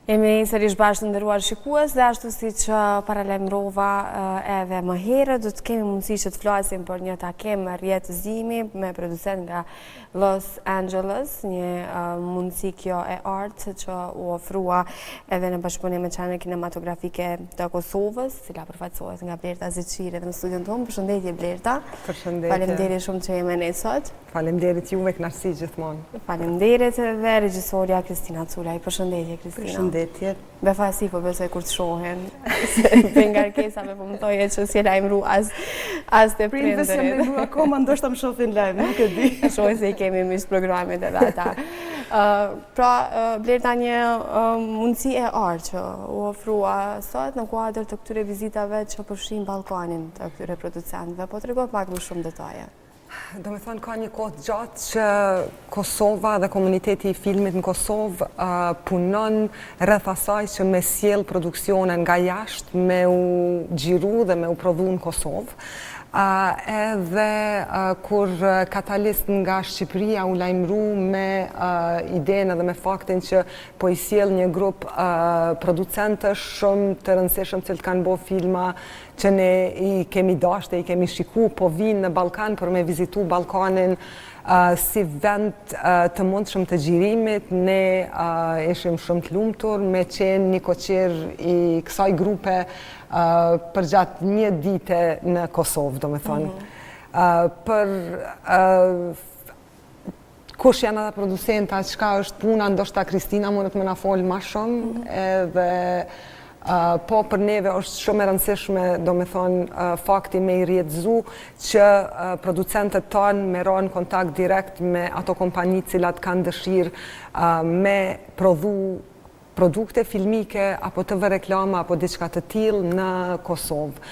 Jemi sërish bashkë të ndëruar shikues dhe ashtu si që paralajmërova edhe më herët, do të kemi mundësi që të flasim për një takim rjetëzimi me producent nga Los Angeles, një mundësi kjo e artë që u ofrua edhe në bashkëpunim me qenën kinematografike të Kosovës, cila përfaqësohet nga Blerta Ziciri edhe në studion tonë. Përshëndetje Blerta. Përshëndetje. Faleminderit shumë që jemi ne sot. Faleminderit juve, kënaqësi gjithmonë. Faleminderit edhe regjisorja Kristina Culaj. Përshëndetje Kristina. Përshëndetje. Befasi po besoj kur të shohen, se nga ngarkesave po më thoje që si lajmëru as të prindërit. Prindës jam lajmëru akoma, ndoshta më shohin lajm, nuk e di. Shohin se i kemi mish programit edhe ata. Pra, Blerta, një mundësi e artë që u ofrua sot në kuadër të këtyre vizitave që përfshin Ballkanin të këtyre producentëve, po tregoj pak më shumë detaje. Do me thonë, ka një kohë gjatë që Kosova dhe komuniteti i filmit në Kosovë punon rreth asaj që me sjell produksione nga jashtë me u xhiru dhe me u prodhu në Kosovë. Edhe kur Katalist nga Shqipëria u lajmëru me idenë dhe me faktin që po i sjell një grup producentësh shumë të rëndësishëm që kanë bo filma që ne i kemi dashur, i kemi shiku, po vinë në Ballkan për me vizitu Ballkanin si vend të mundshëm të xhirimit. Ne ishim shumë të lumtur me qenë një koqir i kësaj grupe përgjatë një dite në Kosovë, do me thonë. Për kush janë ata producenta, çka është puna, ndoshta Kristina mund të më na folë më shumë, edhe po për neve është shumë e rëndësishme, do me thonë, fakti me i rjetëzu që producentët tanë me ra në kontakt direkt me ato kompani cilat kanë dëshirë me prodhu produkte filmike apo të vë reklama apo diçka të tillë në Kosovë.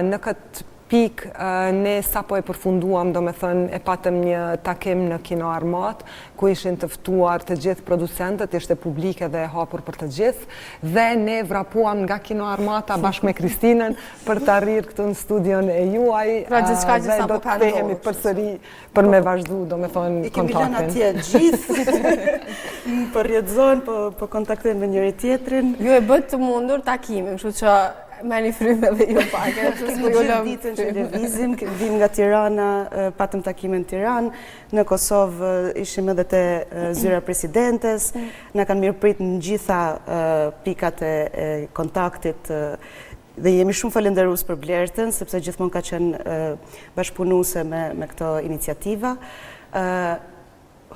Në këtë pikë ne sapo e përfunduam, do me thënë, e patëm një takim në Kino Armat, ku ishin të ftuar të gjithë producentët, ishte publike dhe e hapur për të gjithë, dhe ne vrapuam nga Kino Armata bashkë me Kristinën për të arrirë këtu në studion e juaj, dhe do të kthehemi përsëri për me vazhdu, do me thënë, kontaktin. I kemi lënë atje gjithë, për rrjedhzohen, po kontaktojnë me njëri tjetrin. Ju e bët të mundur takimin, kështu që me një frymë dhe ju pak. Kemi gjithë ditën që lëvizim, vim nga Tirana, patëm takime në Tiranë, në Kosovë ishim edhe te zyra presidentes, na kanë mirëprit në gjitha pikat e kontaktit dhe jemi shumë falenderues për Blertën, sepse gjithmonë ka qenë bashkëpunuese me këto iniciativa.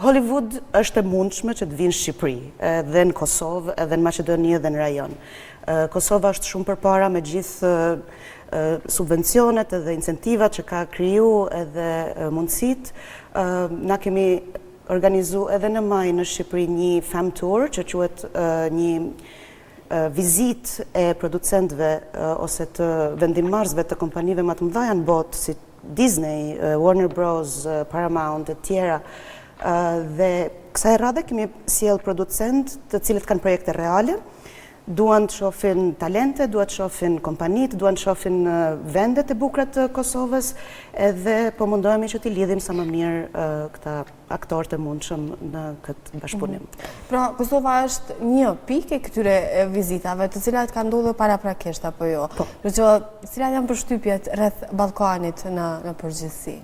Hollywood është e mundshme që të vinë në Shqipëri, edhe në Kosovë, edhe në Maqedoni, edhe në rajon. Kosova është shumë përpara me gjithë subvencionet edhe incentivat që ka kriju edhe mundësit. Na kemi organizu edhe në maj në Shqipëri një fam tour që quhet një vizit e producentëve ose të vendimmarrësve të kompanive më të mëdha në botë si Disney, Warner Bros, Paramount e tjera. Dhe kësaj radhe kemi sjell producent të cilët kanë projekte reale, duan të shohin talente, duan të shohin kompanit, duan të shohin vendet e bukura të Kosovës, edhe po mundohemi që t'i lidhim sa më mirë këta aktorë të mundshëm në këtë bashkëpunim. Pra, Kosova është një pikë e këtyre vizitave, të cilat kanë ndodhur paraprakisht apo jo? Po. Cilat janë përshtypjet rreth Ballkanit në përgjithësi?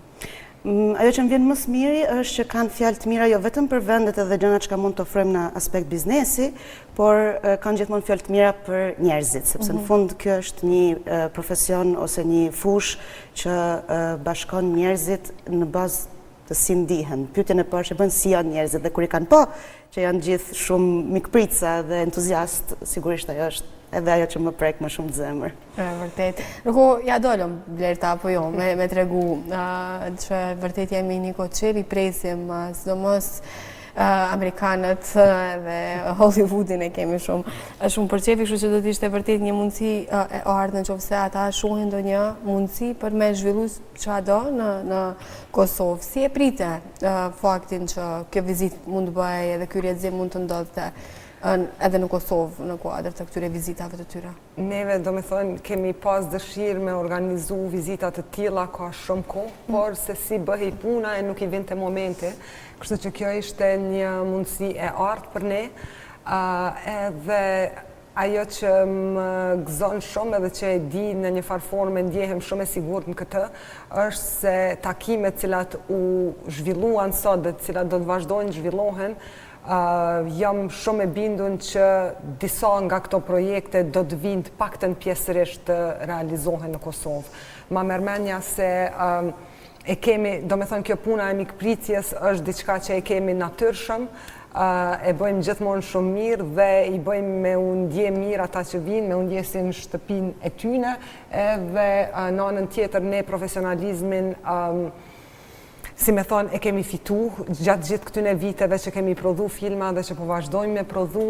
Ajo që më vjen më së miri është që kanë fjalë të mira jo vetëm për vendet edhe gjërat që mund të ofrojmë në aspekt biznesi, por kanë gjithmonë fjalë të mira për njerëzit, sepse në fund kjo është një profesion ose një fushë që bashkon njerëzit në bazë të si ndihen. Pyetjen e parë që bën si janë njerëzit dhe kur i kanë që janë gjithë shumë mikpritsa dhe entuziast, sigurisht ajo është edhe ajo që më prek më shumë të zemër. Vërtet. Nuk ja dolëm Blerta apo jo, me tregu që vërtet jemi një koqir, i presim sidomos Amerikanët dhe Hollywoodin e kemi shumë përqefi, kështu që do të ishte vërtet një mundësi e ardhë nëse ata shohin ndonjë mundësi për me zhvillu çado në Kosovë. Si e prite faktin që kjo vizit mund të bëjë edhe ky rrjedhim mund të ndodhte edhe në Kosovë në kuadër të këtyre vizitave të tyre? Neve, do me thonë, kemi pas dëshirë me organizu vizitat të tilla ka shumë kohë, por se si bëhej puna e nuk i vinte momenti, kështu që kjo ishte një mundësi e artë për ne. Edhe ajo që më gëzon shumë edhe që e di në një farë formë ndjehem shumë e sigurt në këtë, është se takimet cilat u zhvilluan sot dhe cilat do të vazhdojnë zhvillohen, jam shumë e bindun që disa nga këto projekte do të vinë paktën pjesërisht të realizohen në Kosovë. Ma mërmenja se e kemi, do me thonë kjo puna e mikpritjes është diçka që e kemi natyrshëm, e bëjmë gjithmonë shumë mirë dhe i bëjmë me undje mirë ata që vinë, me undje si në shtëpinë e tyne, edhe në anën tjetër ne profesionalizmin si me thonë, e kemi fitu gjatë gjithë këtyne viteve që kemi prodhu filma dhe që po vazhdojmë me prodhu.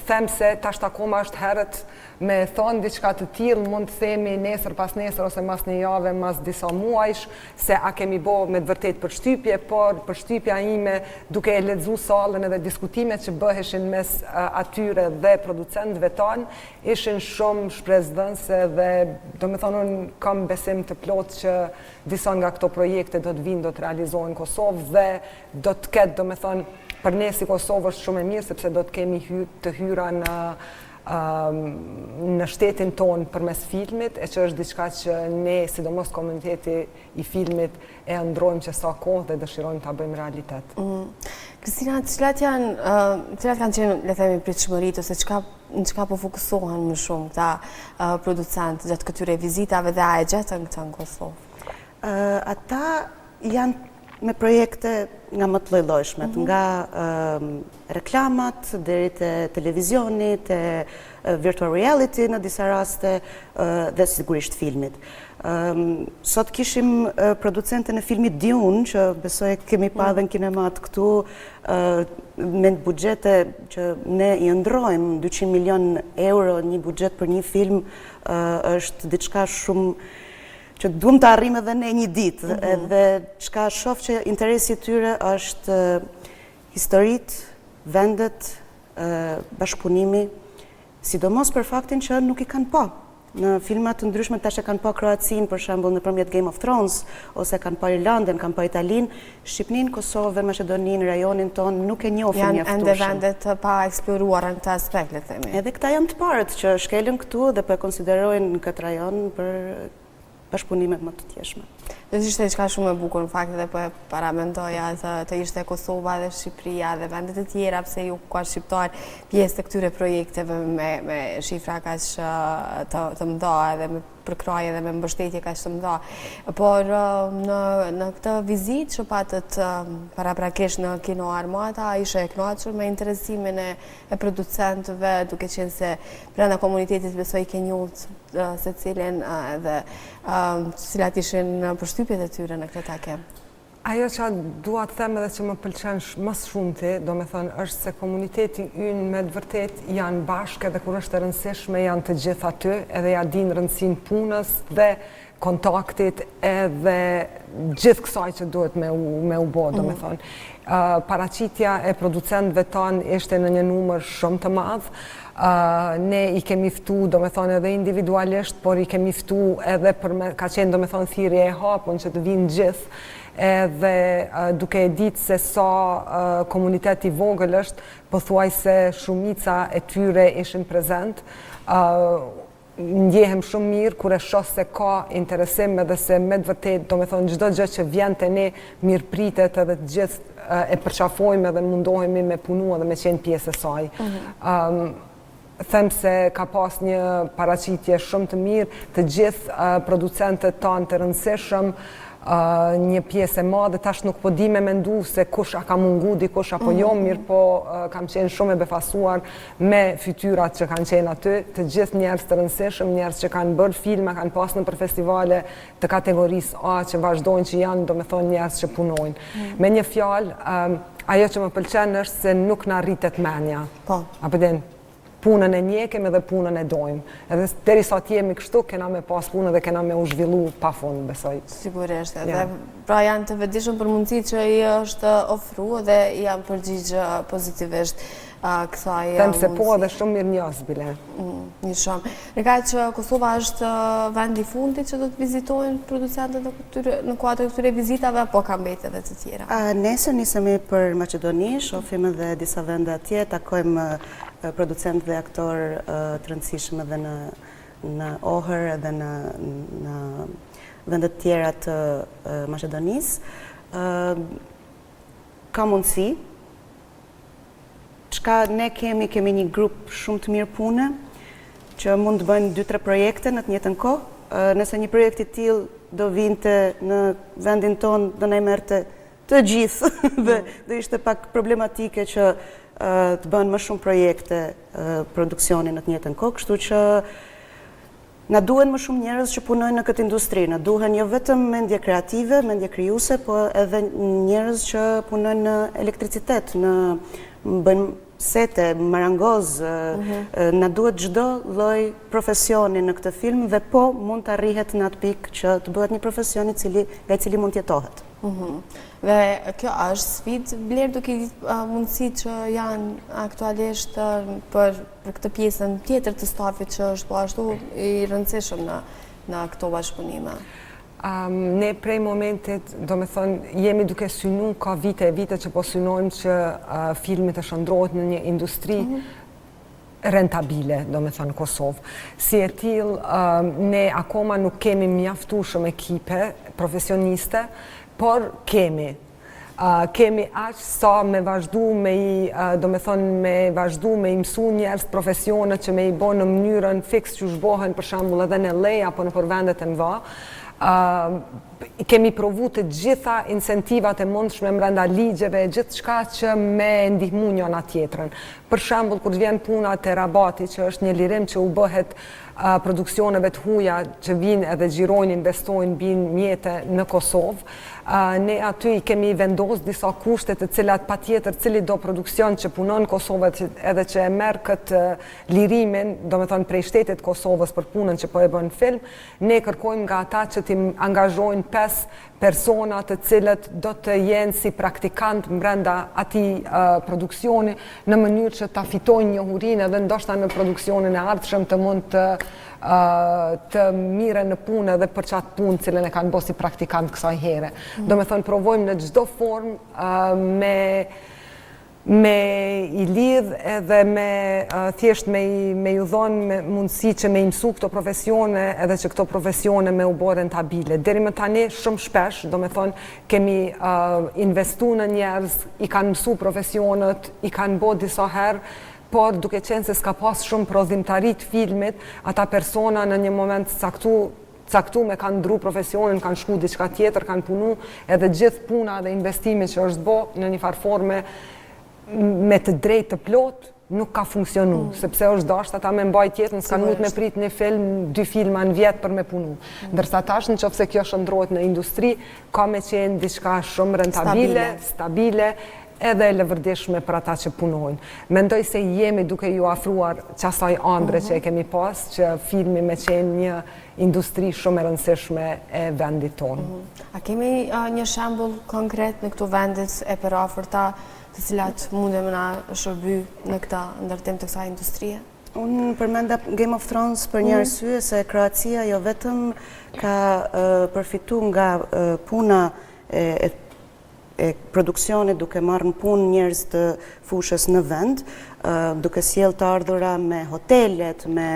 Them se tash akoma është herët me thonë diçka të tillë, mund të themi nesër pas nesër ose mas një jave, mas disa muajsh, se a kemi bo me të vërtet përshtypje, por përshtypja ime duke e lexu sallën edhe diskutimet që bëheshin mes atyre dhe producentëve tanë, ishin shumë shpresdhënëse dhe do me thonë unë kam besim të plot që disa nga këto projekte do të vinë, do të realizohen në Kosovë dhe do të ketë, do me thonë, për ne si Kosovë është shumë e mirë, sepse do të kemi të hyra në shtetin tonë përmes filmit, e që është diçka që ne, sidomos komuniteti i filmit, e ndrojmë që sa kohë dhe dëshirojmë ta bëjmë realitet. Kristina, cilat kanë qenë, le themi, pritshmëritë ose në çka po fokusohen më shumë këta producentë gjatë këtyre vizitave dhe a e gjetën këta në Kosovë? Ata janë me projekte nga më të lloj-llojshmet, nga reklamat, deri te televizioni, te virtual reality në disa raste dhe sigurisht filmit. Sot kishim producentën e filmit Dune, që besoj kemi pa dhe në kinemat këtu, me buxhete që ne i ndrojmë 200 milion euro një buxhet për një film, është diçka shumë që duam të arrim edhe ne një ditë, edhe çka shoh që interesi i tyre është historitë, vendet, bashkëpunimi, sidomos për faktin që nuk i kanë pa. Në filma të ndryshme tash e kanë pa Kroacinë, për shembull nëpërmjet Game of Thrones, ose kanë pa Irlandën, kanë pa Italinë, Shqipërinë, Kosovën, Maqedoninë, rajonin ton nuk e njohin mjaftueshëm. Janë ende vende të pa eksploruara në këtë aspekt, le të themi. Edhe këta janë të parët që shkelën këtu dhe po e konsiderojnë këtë rajon për bashkëpunimet më të tjeshme. Do të ishte diçka shumë e bukur në fakt edhe po e paramendoja të ishte Kosova dhe Shqipëria dhe vendet e tjera, pse ju ka shqiptar pjesë të këtyre projekteve me shifra kaq të mëdha edhe me përkraje dhe me mbështetje kaq të mëdha. Por në këtë vizitë që patët paraprakisht në Kino Armata, ishe e kënaqur me interesimin e producentëve, duke qenë se brenda komunitetit besoj ke njohur secilin dhe cilat ishin përshtypjet e tyre në këtë takim. Ajo që dua të them edhe që më pëlqen më shumëti, do me thënë, është se komuniteti ynë me të vërtet janë bashkë edhe kur është e rëndësishme janë të gjithë aty, edhe ja dinë rëndësinë punës dhe kontaktit edhe gjithë kësaj që duhet me u bë, do me thënë. Paraqitja e producentëve tanë ishte në një numër shumë të madh. Ne i kemi ftu, do me thonë, edhe individualisht, por i kemi ftu edhe ka qenë, do me thonë, thirrje e hapun që të vinë gjithë, edhe duke e ditë se sa komunitet i vogël është, pothuajse shumica e tyre ishin prezent. Ndjehem shumë mirë kur e shoh se ka interesim edhe se me të vërtet, do me thonë, çdo gjë që vjen te ne mirëpritet edhe të gjithë e përqafojmë edhe mundohemi me punu edhe me qenë pjesë e saj. Them se ka pas një paraqitje shumë të mirë, të gjithë producentët tanë të rëndësishëm, një pjesë e madhe, tash nuk po di me mendu se kush a ka mungu dikush apo jo, mirë po kam qenë shumë e befasuar me fytyrat që kanë qenë aty, të gjithë njerëz të rëndësishëm, njerëz që kanë bërë filma, kanë pas në për festivale të kategorisë A që vazhdojnë që janë, do me thonë, njerëz që punojnë. Me një fjalë, ajo që më pëlqen është se nuk na rritet menja. Po. Apo den, punën e njekim edhe punën e dojmë. Edhe derisa të jemi kështu, kena me pas punën dhe kena me u zhvillu pa fund, besoj. Sigurisht, edhe pra janë të vetëdijshëm për mundësitë që i është ofruar dhe janë përgjigjë pozitivisht. kësaj Them se po edhe shumë mirë njohës bile. Një shumë. Në ka që Kosova është vendi fundit që do të vizitojnë producentët në kuadër këtyre vizitave, apo ka mbetje edhe të tjera? Nesër nisemi për Maqedoni, shohim edhe disa vende atje, takojmë producent dhe aktor të rëndësishëm edhe në Ohër edhe në vendet tjera të Maqedonisë. Ka mundësi, çka ne kemi një grup shumë të mirë pune, që mund të bëjnë 2-3 projekte në të njëjtën kohë. Nëse një projekt i tillë do vinte në vendin tonë, do na merrte të gjithë dhe do ishte pak problematike që të bëhen më shumë projekte produksioni në të njëjtën kohë, kështu që na duhen më shumë njerëz që punojnë në këtë industri. Na duhen jo vetëm mendje kreative, mendje krijuese, po edhe njerëz që punojnë në elektricitet, bëjnë sete, marangoz, na duhet çdo lloj profesioni në këtë film dhe po mund të arrihet në atë pikë që të bëhet një profesion nga i cili mund të jetohet. Dhe kjo është sfidë, Bler, duke mundësi që janë aktualisht për këtë pjesën tjetër të stafit që është po ashtu i rëndësishëm në këto bashkëpunime. Ne prej momentit, do me thonë, jemi duke synu ka vite e vite që po synojmë që filmit të shëndrohet në një industri rentabile, do me thonë, Kosovë. Si e tillë, ne akoma nuk kemi mjaftueshëm ekipe profesioniste, por kemi aq sa me vazhdu me i mësu njerëz profesionet që me i bo në mënyrën fix që zhbohen për shembull edhe në LA apo në vendet e mëdha. Kemi provu të gjitha incentivat e mundshme brenda ligjeve, gjithçka që me ndihmu njëna tjetrën. Për shembull, kur vjen puna te Rabati, që është një lirim që u bëhet produksioneve të huaja që vinë edhe xhirojnë, investojnë, binë mjete në Kosovë, ne aty i kemi vendos disa kushte të cilat patjetër cili do produksion që punon në Kosovë edhe që e merr këtë lirimin, do me thonë prej shtetit Kosovës për punën që po e bën film, ne kërkojmë nga ata që t'i angazhojnë 5 persona të cilët do të jenë si praktikant brenda atij produksioni në mënyrë që ta fitojnë njohurinë edhe ndoshta në produksionin e ardhshëm të mund të mire në punë edhe për qatë punë cilën e kanë bo si praktikant kësaj here. Do me thonë, provojmë në çdo formë me i lidh edhe thjesht me ju dhonë mundësi që me imësu këto profesione edhe që këto profesione me u bo rentabile. Deri më tani shumë shpesh, do me thonë, kemi investu në njerëz, i kanë mësu profesionet, i kanë bo disa herë, por duke qenë se s'ka pas shumë prodhimtarit filmit, ata persona në një moment caktu me kanë ndru profesionin, kanë shku diçka tjetër, kanë punu, edhe gjithë puna dhe investimi që është bo në një farforme me të drejtë të plot, nuk ka funksionu, sepse është dasht ata me mbaj tjetën, s'kan mund me prit një film, 2 filma në vjetë për me punu. Ndërsa tash në qofse kjo shëndrohet në industri, ka me qenë diçka shumë rentabile, stabile, edhe e lëvërdishme për ata që punojnë. Mendoj se jemi duke ju afruar qasaj andre që e kemi pas, që filmi me qenë një industri shumë e rëndësishme e vendit tonë. A kemi një shembull konkret në këto vendit e përafërta të cilat mundem na shërby në këta ndërtim të kësaj industrie? Unë përmenda Game of Thrones për një arsye se Kroacia jo vetëm ka përfitu nga puna e produksionit duke marrë në punë njerëz të fushës në vend, duke sjellë të ardhura me hotelet, me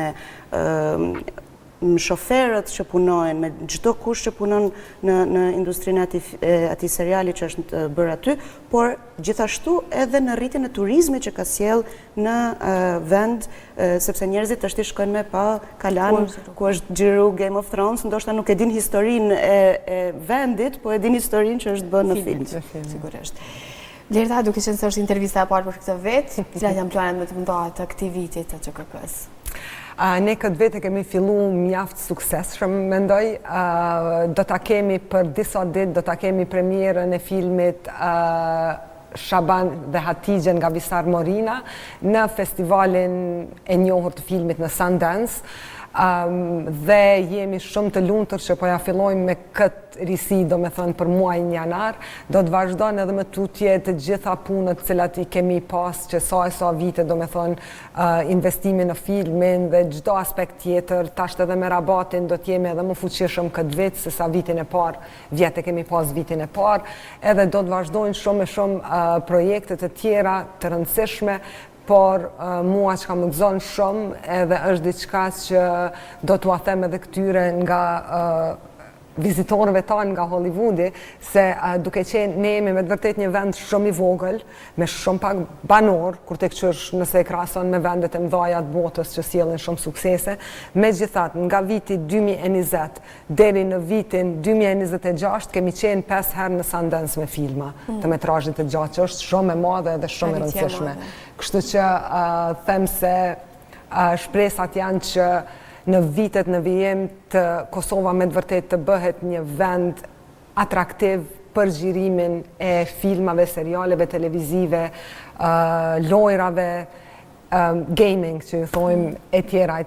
shoferët që punojnë, me çdo kush që punon në industrinë e atij seriali që është bërë aty, por gjithashtu edhe në rritjen e turizmit që ka sjell në vend, sepse njerëzit tash shkojnë me pa kalan ku është xhiru Game of Thrones, ndoshta nuk e din historinë e vendit, po e din historinë që është bërë në film. Sigurisht. Blerta, duke qenë se është intervista e parë për këtë vetë, cilat janë planet më të mëdha të këtij viti të ÇKK-s? Ne këtë vete kemi fillu mjaft suksesshëm, mendoj. Do ta kemi për disa ditë, do ta kemi premierën e filmit Shaban dhe Hatixhe nga Visar Morina në festivalin e njohur të filmit në Sundance. Dhe jemi shumë të lumtur që po ja fillojmë me këtë risi, do me thënë për muajin janar, do të vazhdojnë edhe me tutje të gjitha punët cilat i kemi pas që sa vite, do me thënë investimi në filmin dhe çdo aspekt tjetër, tasht edhe me rabatin do t'jemi edhe më fuqishëm këtë vit se sa vitin e parë, vjetë kemi pas vitin e parë, edhe do të vazhdojnë shumë e shumë projekte të tjera të rëndësishme, por mua që ka më gëzon shumë edhe është diçka që do t'ua them edhe këtyre nga vizitorëve tanë nga Hollywoodi, se duke qenë ne jemi me të vërtet një vend shumë i vogël, me shumë pak banor, kur të këqysh nëse e krahason me vendet e mëdha të botës që sjellin shumë suksese, megjithatë nga viti 2020 deri në vitin 2026 kemi qenë 5 herë në Sundance me filma të metrazhit të gjatë, që është shumë e madhe dhe shumë e rëndësishme. Kështu që them se shpresat janë që në vitet në vijim të Kosova me të vërtet të bëhet një vend atraktiv për xhirimin e filmave, serialeve televizive, lojrave, gaming, që thojmë e tjera.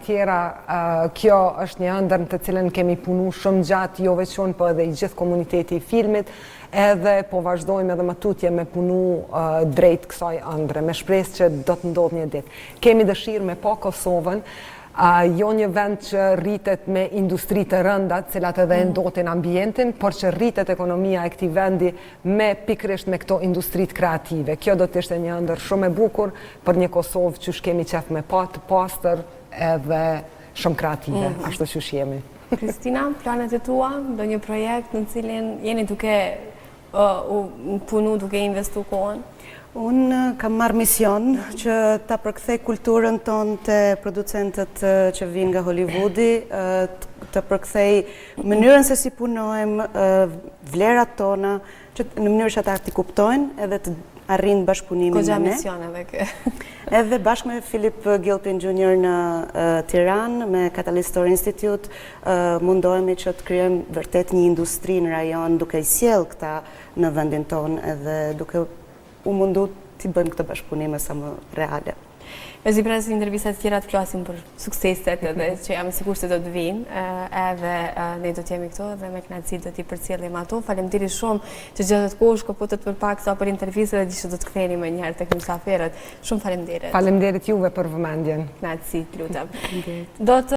Kjo është një ëndër të cilën kemi punu shumë gjatë, jo veçon, po edhe i gjithë komuniteti i filmit, edhe po vazhdojmë edhe më tutje me punu drejt kësaj ëndre, me shpresë që do të ndodhë një ditë. Kemi dëshirë me pa Kosovën, jo një vend që rritet me industri të rënda, cilat edhe ndotin ambientin, por që rritet ekonomia e këtij vendi me pikërisht me këto industrit kreative. Kjo do të ishte një ëndër shumë e bukur për një Kosovë që kemi qef me pa të pastër edhe shumë kreative, ashtu që jemi. Kristina, planet e tua, do një projekt në cilin jeni duke punu, duke investu kohën? Unë kam marrë mision që ta përkthej kulturën tonë të producentët që vinë nga Hollywoodi, të përkthej mënyrën se si punojmë, vlerat tona, që në mënyrë që ata t'i kuptojnë edhe të arrin bashkëpunimin me ne. Kogja mision edhe kë. Edhe bashkë me Philip Gilpin Jr. në Tiranë, me Catalyst Story Institute, mundohemi që të krijojmë vërtet një industri në rajon duke i sjellë këta në vendin tonë edhe duke u mundu t'i bëjmë këtë bashkëpunime sa më reale. Zi pres intervistat tjera të flasim për sukseset edhe që jam sigur se do të vinë, edhe ne do t'jemi këto dhe me kënaqësi do t'i përcjellim ato. Faleminderit shumë që gjatë kohë shkëputet për pak sa për intervistat dhe di që do të ktheheni më njëherë tek mysafirët. Shumë faleminderit. Faleminderit juve për vëmendjen. Kënaqësi, lutem. Do të